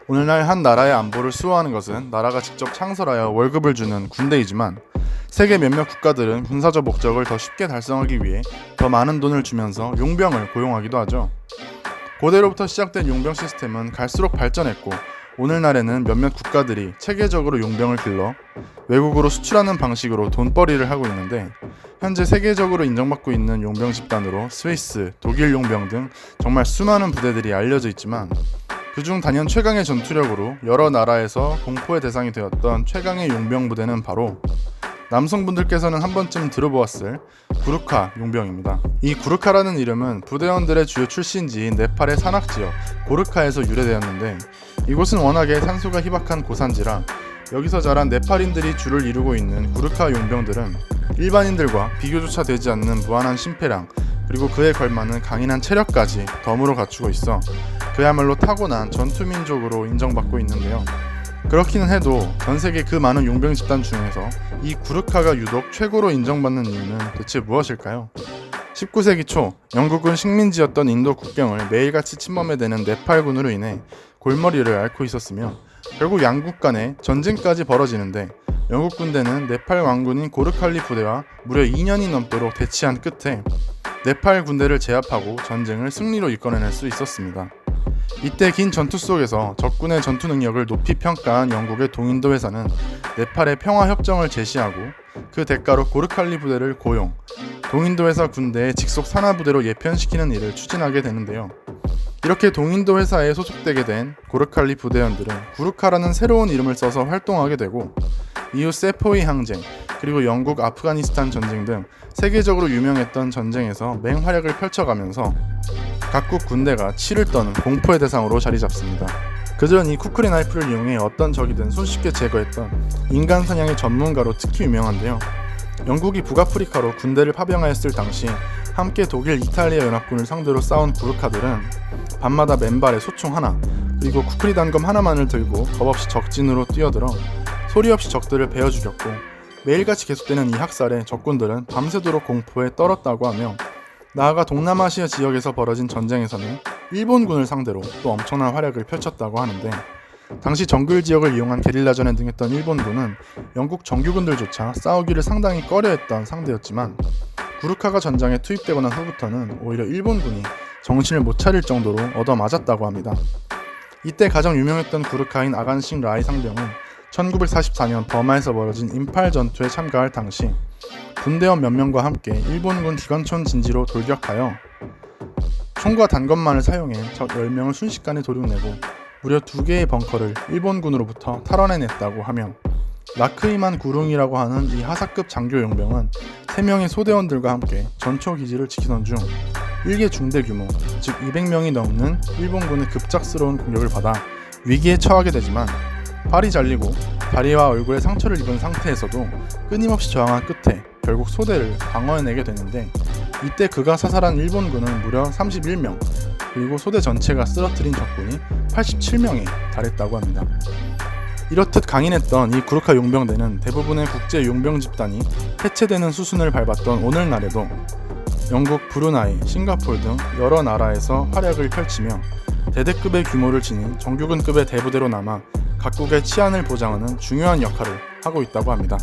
오늘날 한 나라의 안보를 수호하는 것은 나라가 직접 창설하여 월급을 주는 군대이지만 세계 몇몇 국가들은 군사적 목적을 더 쉽게 달성하기 위해 더 많은 돈을 주면서 용병을 고용하기도 하죠. 고대로부터 시작된 용병 시스템은 갈수록 발전했고 오늘날에는 몇몇 국가들이 체계적으로 용병을 길러 외국으로 수출하는 방식으로 돈벌이를 하고 있는데 현재 세계적으로 인정받고 있는 용병 집단으로 스위스, 독일 용병 등 정말 수많은 부대들이 알려져 있지만 그중 단연 최강의 전투력으로 여러 나라에서 공포의 대상이 되었던 최강의 용병 부대는 바로 남성분들께서는 한 번쯤 들어보았을 구르카 용병입니다. 이 구르카라는 이름은 부대원들의 주요 출신지인 네팔의 산악지역 고르카에서 유래되었는데 이곳은 워낙에 산소가 희박한 고산지라 여기서 자란 네팔인들이 주를 이루고 있는 구르카 용병들은 일반인들과 비교조차 되지 않는 무한한 심폐량 그리고 그에 걸맞는 강인한 체력까지 덤으로 갖추고 있어 그야말로 타고난 전투민족으로 인정받고 있는데요. 그렇기는 해도 전세계 그 많은 용병 집단 중에서 이 구르카가 유독 최고로 인정받는 이유는 대체 무엇일까요? 19세기 초 영국은 식민지였던 인도 국경을 매일같이 침범해대는 네팔군으로 인해 골머리를 앓고 있었으며 결국 양국 간에 전쟁까지 벌어지는데 영국 군대는 네팔 왕군인 고르칼리 부대와 무려 2년이 넘도록 대치한 끝에 네팔 군대를 제압하고 전쟁을 승리로 이끌어낼 수 있었습니다. 이때 긴 전투 속에서 적군의 전투 능력을 높이 평가한 영국의 동인도 회사는 네팔의 평화협정을 제시하고 그 대가로 고르칼리 부대를 고용, 동인도 회사 군대의 직속 산하부대로 예편시키는 일을 추진하게 되는데요. 이렇게 동인도 회사에 소속되게 된 고르칼리 부대원들은 구르카라는 새로운 이름을 써서 활동하게 되고 이후 세포이 항쟁, 그리고 영국 아프가니스탄 전쟁 등 세계적으로 유명했던 전쟁에서 맹활약을 펼쳐가면서 각국 군대가 치를 떠는 공포의 대상으로 자리 잡습니다. 그들은 이 쿠크리 나이프를 이용해 어떤 적이든 손쉽게 제거했던 인간 사냥의 전문가로 특히 유명한데요. 영국이 북아프리카로 군대를 파병하였을 당시 함께 독일, 이탈리아 연합군을 상대로 싸운 구르카들은 밤마다 맨발에 소총 하나 그리고 쿠크리 단검 하나만을 들고 겁없이 적진으로 뛰어들어 소리 없이 적들을 베어 죽였고 매일같이 계속되는 이 학살에 적군들은 밤새도록 공포에 떨었다고 하며 나아가 동남아시아 지역에서 벌어진 전쟁에서는 일본군을 상대로 또 엄청난 활약을 펼쳤다고 하는데 당시 정글 지역을 이용한 게릴라전에 등했던 일본군은 영국 정규군들조차 싸우기를 상당히 꺼려했던 상대였지만 구르카가 전장에 투입되고 난 후부터는 오히려 일본군이 정신을 못 차릴 정도로 얻어맞았다고 합니다. 이때 가장 유명했던 구르카인 아간싱 라이 상병은 1944년 버마에서 벌어진 임팔 전투에 참가할 당시 군대원 몇 명과 함께 일본군 기관총 진지로 돌격하여 총과 단검만을 사용해 적 10명을 순식간에 도륙내고 무려 2개의 벙커를 일본군으로부터 탈환해냈다고 하며 라크이만 구룽이라고 하는 이 하사급 장교 용병은 3명의 소대원들과 함께 전초 기지를 지키던 중 일개 중대 규모, 즉 200명이 넘는 일본군의 급작스러운 공격을 받아 위기에 처하게 되지만 팔이 잘리고 다리와 얼굴에 상처를 입은 상태에서도 끊임없이 저항한 끝에 결국 소대를 방어해내게 되는데 이때 그가 사살한 일본군은 무려 31명 그리고 소대 전체가 쓰러뜨린 적군이 87명에 달했다고 합니다. 이렇듯 강인했던 이 구르카 용병대는 대부분의 국제 용병 집단이 해체되는 수순을 밟았던 오늘날에도 영국, 브루나이, 싱가포르 등 여러 나라에서 활약을 펼치며 대대급의 규모를 지닌 정규군급의 대부대로 남아 각국의 치안을 보장하는 중요한 역할을 하고 있다고 합니다.